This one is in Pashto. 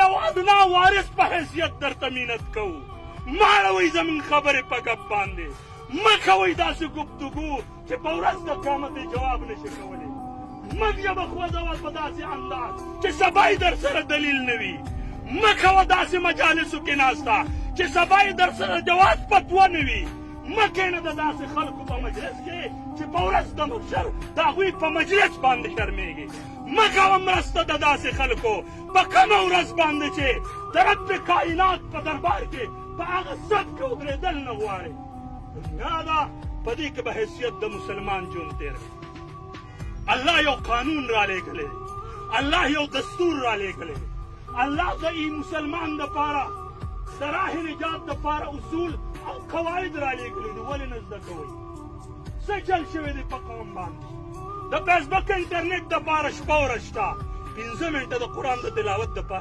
یو ادنا وارث په حیثیت درته مینت کوو. مه اړوئ زموږ خبرې په ګپ باندې. مه کوئ داسې گفتگو چې په ورځ د قیامت یې جواب نشي کولی. مه ژبه خوځوه په داسې انداز چې سبا یې در سره دلیل نه وي. مه کوه داسې مجالسو کې ناسته چې سبا یې در سره جواز فتوه نه وي. مه کښېنه د داسې خلکو په مجلس کې چې په ورځ د محشر د هغوی په مجلس باندې شرمېږي. مه کوه مرسته د داسې خلکو په کومه ورځ باندې چې د رب کائنات په دربار کې په هغه صف کې ودرېدل نه غواړې. دنیا ده په دې کې به حیثیت د مسلمان ژوند تېروي. الله یو قانون را لېږلی دی. الله یو دستور را لېږلی دی. الله د مسلمان دپاره د راه نجات دپاره اصول او قواعد را لېږلي دي. ولې نه زده کوئ؟ څه چل شوی دی په قوم باندې؟ د فیسبک انټرنېټ دپاره شپه ورځ شته 5 منټه د قرآن د تلاوت دپاره